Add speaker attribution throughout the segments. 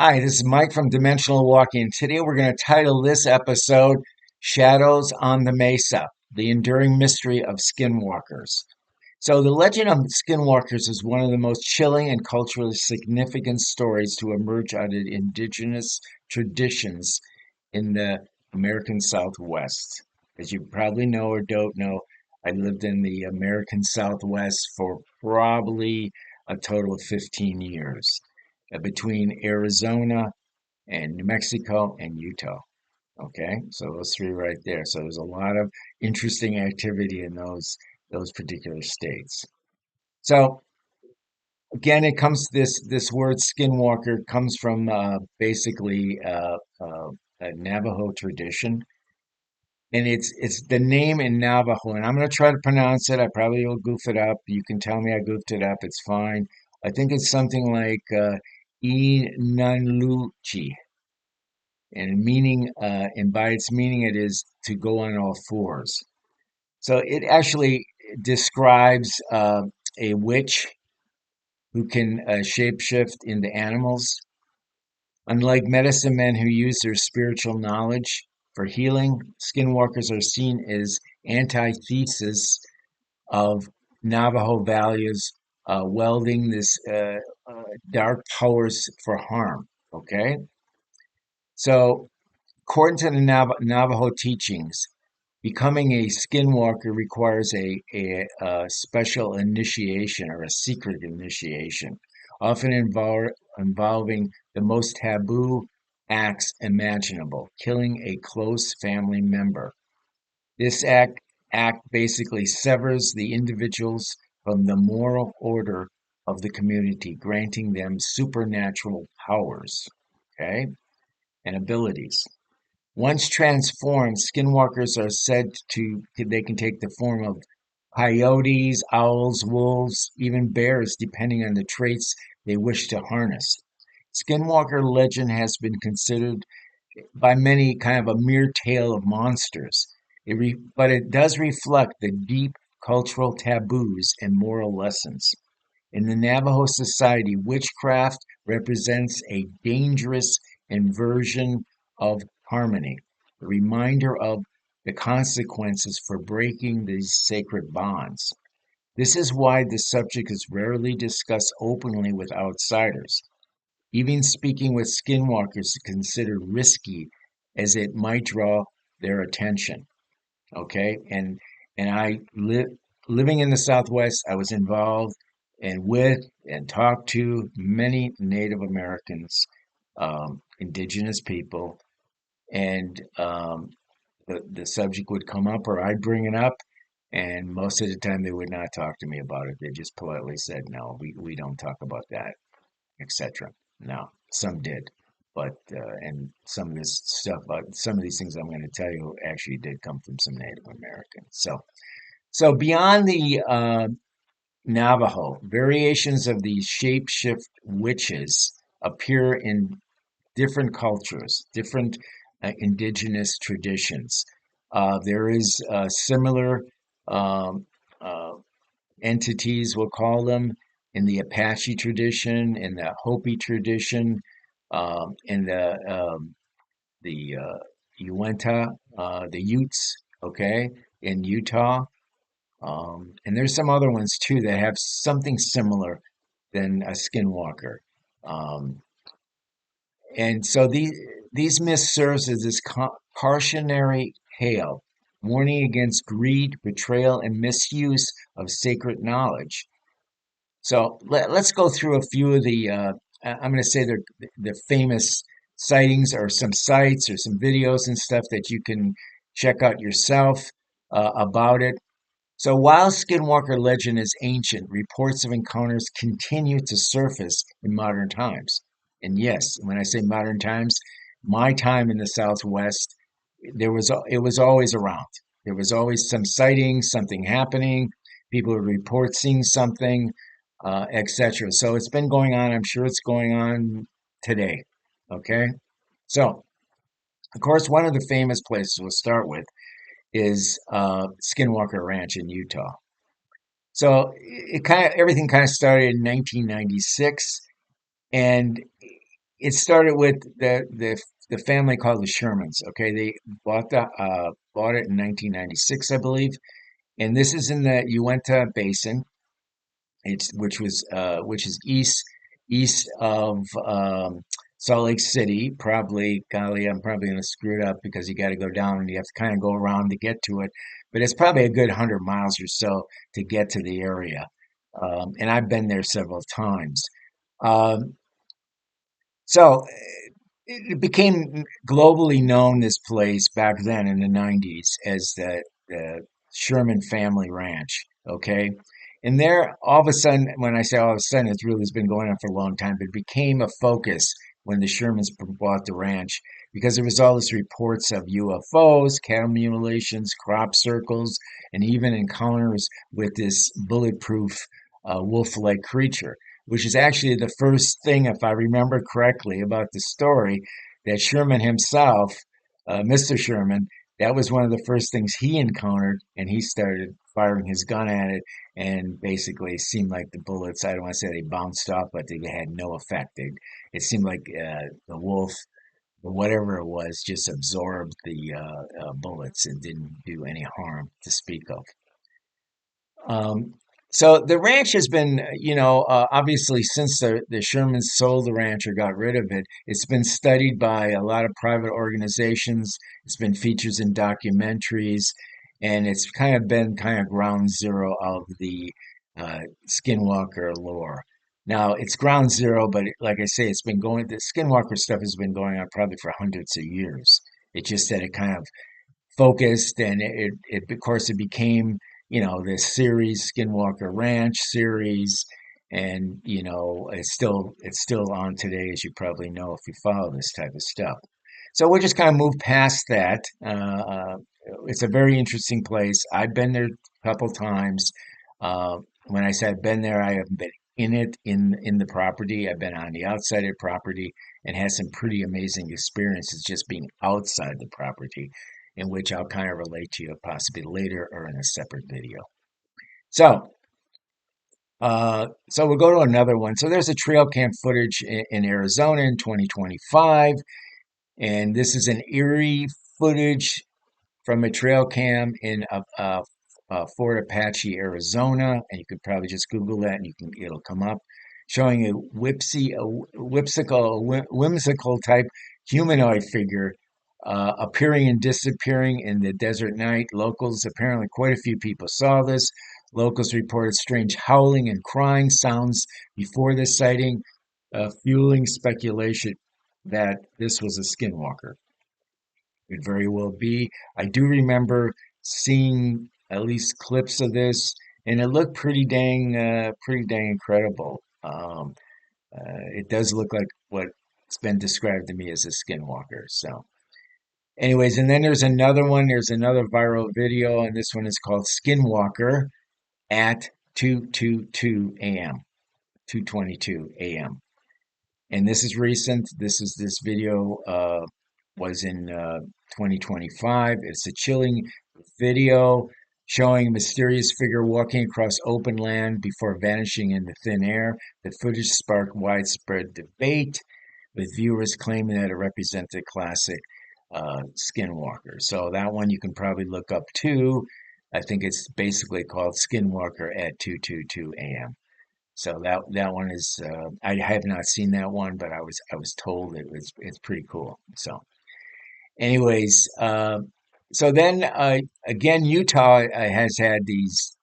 Speaker 1: Hi, this is Mike from Dimensional Walking. Today we're going to title this episode Shadows on the Mesa, the Enduring Mystery of Skinwalkers. So, the legend of Skinwalkers is one of the most chilling and culturally significant stories to emerge out of indigenous traditions in the American Southwest. As you probably know or don't know, I lived in the American Southwest for probably a total of 15 years, between Arizona and New Mexico and Utah. Okay, so those three right there. So there's a lot of interesting activity in those particular states. So again, it comes this word skinwalker comes from basically a Navajo tradition, and it's the name in Navajo, and I'm going to try to pronounce it. I probably will goof it up. You can tell me I goofed it up. It's fine. I think it's something like Inanluchi, and by its meaning, it is to go on all fours. So it actually describes a witch who can shapeshift into animals. Unlike medicine men who use their spiritual knowledge for healing, skinwalkers are seen as antithesis of Navajo values, welding this dark powers for harm. Okay, so according to the Navajo teachings, becoming a skinwalker requires a special initiation or a secret initiation, often involving the most taboo acts imaginable, killing a close family member. This act basically severs the individuals from the moral order of the community, granting them supernatural powers, okay, and abilities. Once transformed, skinwalkers are said to they can take the form of coyotes, owls, wolves, even bears, depending on the traits they wish to harness. Skinwalker legend has been considered by many kind of a mere tale of monsters. But it does reflect the deep cultural taboos and moral lessons. In the Navajo society, witchcraft represents a dangerous inversion of harmony, a reminder of the consequences for breaking these sacred bonds. This is why the subject is rarely discussed openly with outsiders. Even speaking with skinwalkers is considered risky as it might draw their attention. Okay, and living in the Southwest, I was involved and with and talked to many Native Americans, indigenous people, and the subject would come up or I'd bring it up, and most of the time they would not talk to me about it. They just politely said, "No, we don't talk about that," etc. Now, some did, but and some of this stuff, some of these things I'm going to tell you actually did come from some Native Americans. So beyond the Navajo, variations of these shapeshift witches appear in different cultures, different indigenous traditions. There is similar um, uh, entities, we'll call them, in the Apache tradition, in the Hopi tradition, in the Uinta, the Utes, okay, in Utah. And there's some other ones too that have something similar than a skinwalker. Um, and so these myths serves as this cautionary tale, warning against greed, betrayal, and misuse of sacred knowledge. So let's go through a few of the, I'm going to say the famous sightings or some sites or some videos and stuff that you can check out yourself about it. So while Skinwalker legend is ancient, reports of encounters continue to surface in modern times. And yes, when I say modern times, my time in the Southwest, it was always around. There was always some sighting, something happening. People would report seeing something, etc. So it's been going on. I'm sure it's going on today. Okay. So, of course, one of the famous places we'll start with is Skinwalker Ranch in Utah. So it kind of everything kind of started in 1996, and it started with the family called the Shermans. Okay, they bought it in 1996, I believe, and this is in the Uinta Basin. It's which is east of Salt Lake City. Probably, golly, I'm probably going to screw it up because you got to go down and you have to kind of go around to get to it. But it's probably a good 100 miles or so to get to the area. And I've been there several times. Um, so it became globally known, this place back then in the 90s, as the Sherman Family Ranch. Okay. And there, all of a sudden, when I say all of a sudden, it's really has been going on for a long time, but it became a focus when the Shermans bought the ranch because there was all this reports of UFOs, cattle mutilations, crop circles, and even encounters with this bulletproof wolf-like creature, which is actually the first thing, if I remember correctly, about the story that Sherman himself, Mr. Sherman, that was one of the first things he encountered, and he started firing his gun at it, and basically it seemed like the bullets, I don't want to say they bounced off, but they had no effect. It seemed like the wolf, or whatever it was, just absorbed the bullets and didn't do any harm to speak of. Um, so the ranch has been, obviously since the Shermans sold the ranch or got rid of it, it's been studied by a lot of private organizations. It's been features in documentaries, and it's kind of been kind of ground zero of the Skinwalker lore. Now it's ground zero, but like I say, it's been going. The Skinwalker stuff has been going on probably for hundreds of years. It's just that it kind of focused, and it of course it became, this series, Skinwalker Ranch series, and it's still on today, as you probably know if you follow this type of stuff. So we'll just kind of move past that. It's a very interesting place. I've been there a couple times. When I say I've been there, I haven't been in it, in the property. I've been on the outside of the property and had some pretty amazing experiences just being outside the property, in which I'll kind of relate to you possibly later or in a separate video. So, so we'll go to another one. So there's a trail cam footage in Arizona in 2025, and this is an eerie footage from a trail cam in Fort Apache, Arizona, and you could probably just Google that, and it'll come up, showing a whimsical type humanoid figure appearing and disappearing in the desert night. Locals, apparently, quite a few people saw this. Locals reported strange howling and crying sounds before the sighting, fueling speculation that this was a skinwalker. Could very well be. I do remember seeing at least clips of this, and it looked pretty dang incredible. It does look like what's been described to me as a skinwalker. So, anyways, and then there's another one. There's another viral video, and this one is called Skinwalker at 2:22 a.m. 2:22 a.m. And this is recent. This video was in 2025. It's a chilling video showing a mysterious figure walking across open land before vanishing into thin air. The footage sparked widespread debate, with viewers claiming that it represented classic Skinwalker. So that one you can probably look up too. I think it's basically called Skinwalker at 2:22 a.m. So that one is I have not seen that one, but I was told it's pretty cool. So anyways, so then again, Utah has had these,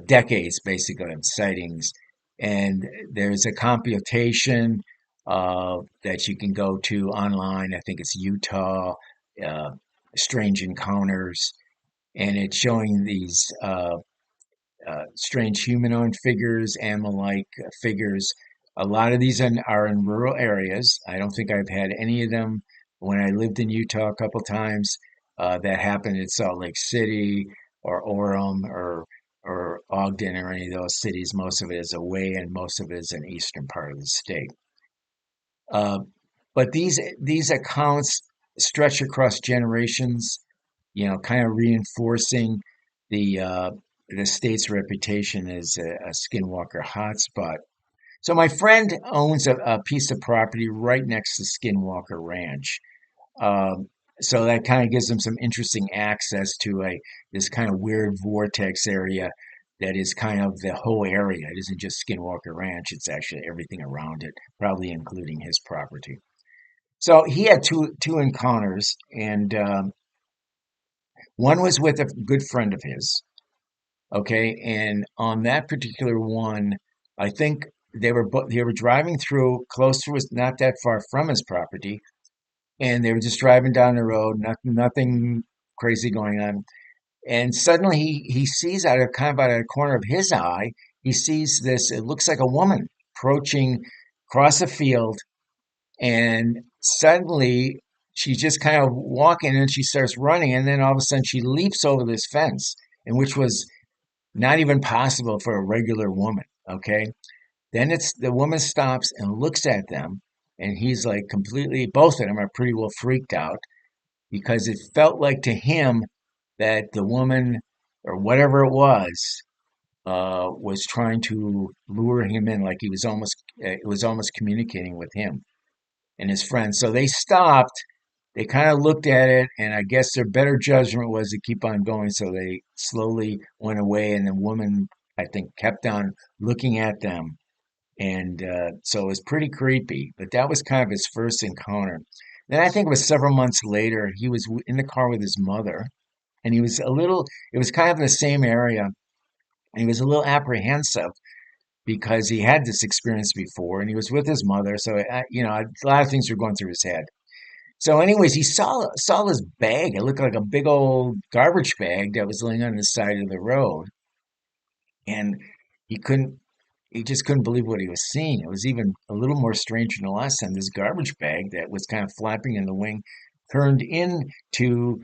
Speaker 1: decades basically of sightings, and there's a computation that you can go to online. I think it's Utah uh, Strange Encounters, and it's showing these strange humanoid figures, animal-like figures. A lot of these are in rural areas. I don't think I've had any of them when I lived in Utah a couple times. That happened in Salt Lake City or Orem or Ogden or any of those cities. Most of it is away, and most of it is in the eastern part of the state. Uh, but these accounts stretch across generations, kind of reinforcing the uh, the state's reputation as a skinwalker hotspot. So my friend owns a piece of property right next to Skinwalker Ranch. Um, so that kind of gives him some interesting access to a this kind of weird vortex area that is kind of the whole area. It isn't just Skinwalker Ranch; it's actually everything around it, probably including his property. So he had two encounters, and one was with a good friend of his. Okay, and on that particular one, I think they were driving through close to his, not that far from his property, and they were just driving down the road, nothing crazy going on. And suddenly he sees out of kind of out of the corner of his eye, he sees this, it looks like a woman approaching across a field, and suddenly she's just kind of walking and she starts running, and then all of a sudden she leaps over this fence, and which was not even possible for a regular woman. Okay. Then it's the woman stops and looks at them, and he's like completely, both of them are pretty well freaked out because it felt like to him that the woman or whatever was trying to lure him in, like he was almost, it was almost communicating with him and his friends. So they stopped. They kind of looked at it, and I guess their better judgment was to keep on going. So they slowly went away, and the woman, I think, kept on looking at them. And so it was pretty creepy. But that was kind of his first encounter. Then I think it was several months later, he was in the car with his mother, and he was a little, it was kind of in the same area, and he was a little apprehensive because he had this experience before, and he was with his mother. So, a lot of things were going through his head. So, anyways, he saw this bag. It looked like a big old garbage bag that was laying on the side of the road, and he couldn't. He just couldn't believe what he was seeing. It was even a little more strange than the last time. This garbage bag that was kind of flapping in the wind turned into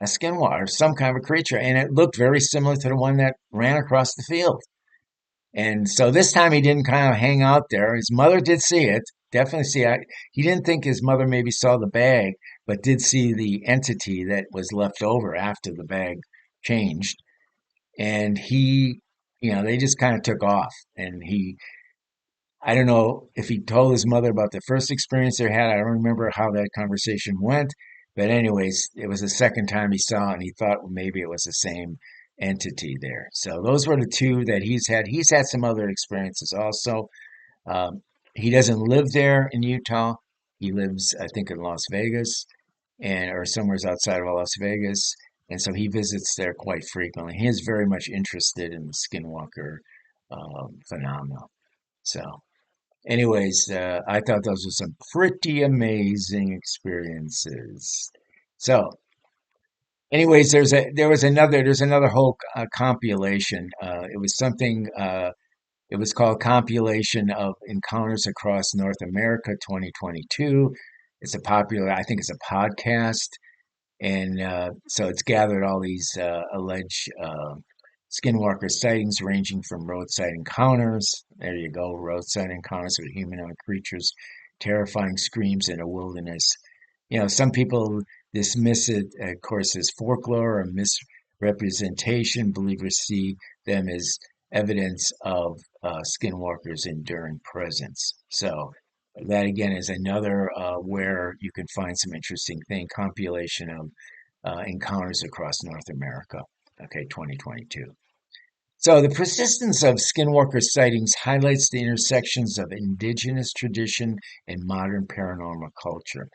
Speaker 1: a skinwalker, some kind of a creature, and it looked very similar to the one that ran across the field. And so this time he didn't kind of hang out there. His mother did see it, definitely see it. He didn't think his mother maybe saw the bag, but did see the entity that was left over after the bag changed. And they just kind of took off. And I don't know if he told his mother about the first experience they had. I don't remember how that conversation went. But anyways, it was the second time he saw it, and he thought maybe it was the same entity there. So those were the two that he's had. He's had some other experiences also. Um, he doesn't live there in Utah. He lives, I think, in Las Vegas and or somewhere outside of Las Vegas. And so he visits there quite frequently. He is very much interested in the Skinwalker phenomenon. So, anyways, I thought those were some pretty amazing experiences. So, anyways, there's another whole compilation. It was something. It was called Compilation of Encounters Across North America 2022. It's a popular, I think it's a podcast. And so it's gathered all these alleged skinwalker sightings ranging from roadside encounters. There you go, roadside encounters with humanoid creatures, terrifying screams in a wilderness. Some people dismiss it, of course, as folklore or misrepresentation. Believers see them as evidence of skinwalkers' enduring presence. So that again is another where you can find some interesting thing compilation of encounters across North America. Okay, 2022. So the persistence of skinwalker sightings highlights the intersections of indigenous tradition and modern paranormal culture.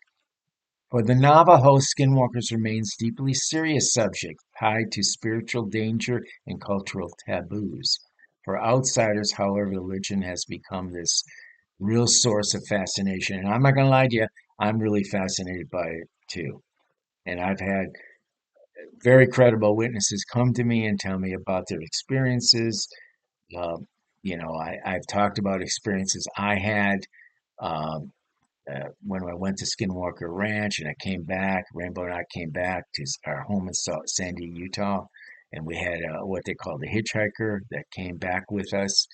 Speaker 1: For the Navajo, skinwalkers remains deeply serious subject tied to spiritual danger and cultural taboos. For outsiders, however, religion has become this real source of fascination. And I'm not going to lie to you, I'm really fascinated by it too. And I've had very credible witnesses come to me and tell me about their experiences. Um, I've talked about experiences I had um, when I went to Skinwalker Ranch and I came back. Rainbow and I came back to our home in Sandy, Utah, and we had what they called a hitchhiker that came back with us.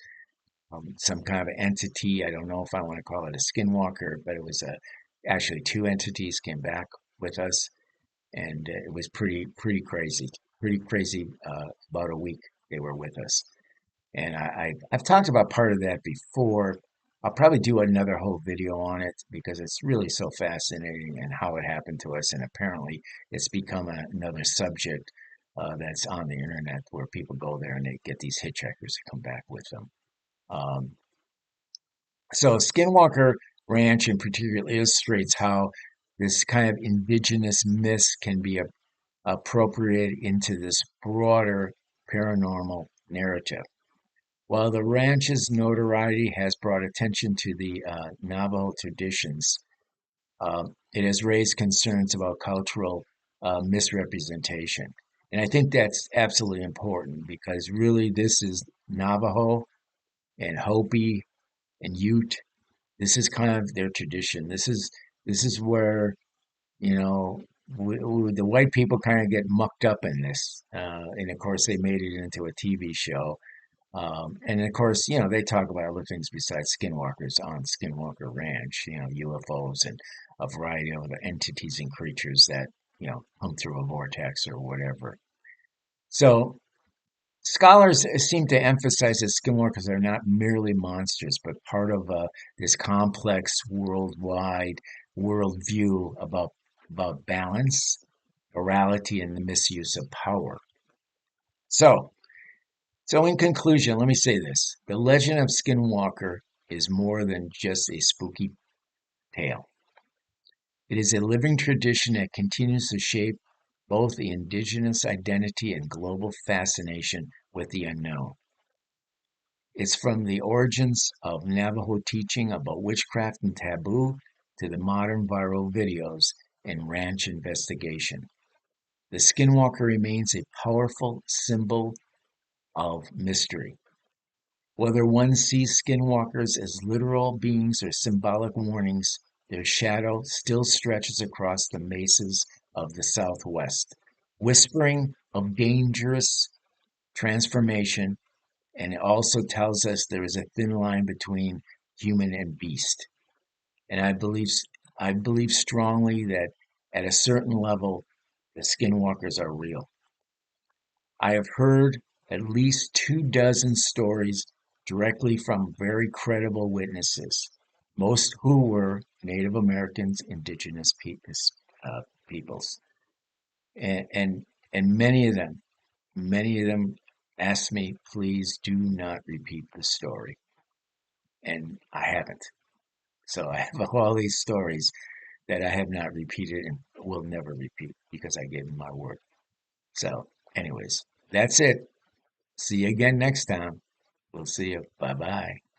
Speaker 1: Some kind of entity. I don't know if I want to call it a skinwalker, but it was actually two entities came back with us, and it was pretty crazy. Pretty crazy. About a week they were with us. And I've talked about part of that before. I'll probably do another whole video on it because it's really so fascinating and how it happened to us. And apparently, it's become another subject that's on the internet where people go there and they get these hitchhikers to come back with them. Um, so, Skinwalker Ranch in particular illustrates how this kind of indigenous myth can be appropriated into this broader paranormal narrative. While the ranch's notoriety has brought attention to the Navajo traditions, it has raised concerns about cultural misrepresentation. And I think that's absolutely important because really this is Navajo and Hopi and Ute. This is kind of their tradition. This is where, you know, the white people kind of get mucked up in this. And of course, they made it into a TV show. And of course, they talk about other things besides skinwalkers on Skinwalker Ranch, UFOs and a variety of other entities and creatures that, come through a vortex or whatever. So scholars seem to emphasize that skinwalkers are not merely monsters, but part of this complex worldwide worldview about balance, morality, and the misuse of power. So, So, in conclusion, let me say this. The legend of Skinwalker is more than just a spooky tale. It is a living tradition that continues to shape both the indigenous identity and global fascination with the unknown. It's from the origins of Navajo teaching about witchcraft and taboo to the modern viral videos and ranch investigation. The Skinwalker remains a powerful symbol of mystery. Whether one sees skinwalkers as literal beings or symbolic warnings, their shadow still stretches across the mesas of the Southwest, whispering of dangerous transformation, and it also tells us there is a thin line between human and beast. And I believe strongly that at a certain level, the skinwalkers are real. I have heard at least 2 dozen stories directly from very credible witnesses, most who were Native Americans, indigenous peoples, and, and and many of them asked me, please do not repeat the story, and I haven't. So I have all these stories that I have not repeated and will never repeat because I gave them my word. So, anyways, that's it. See you again next time. We'll see you. Bye bye.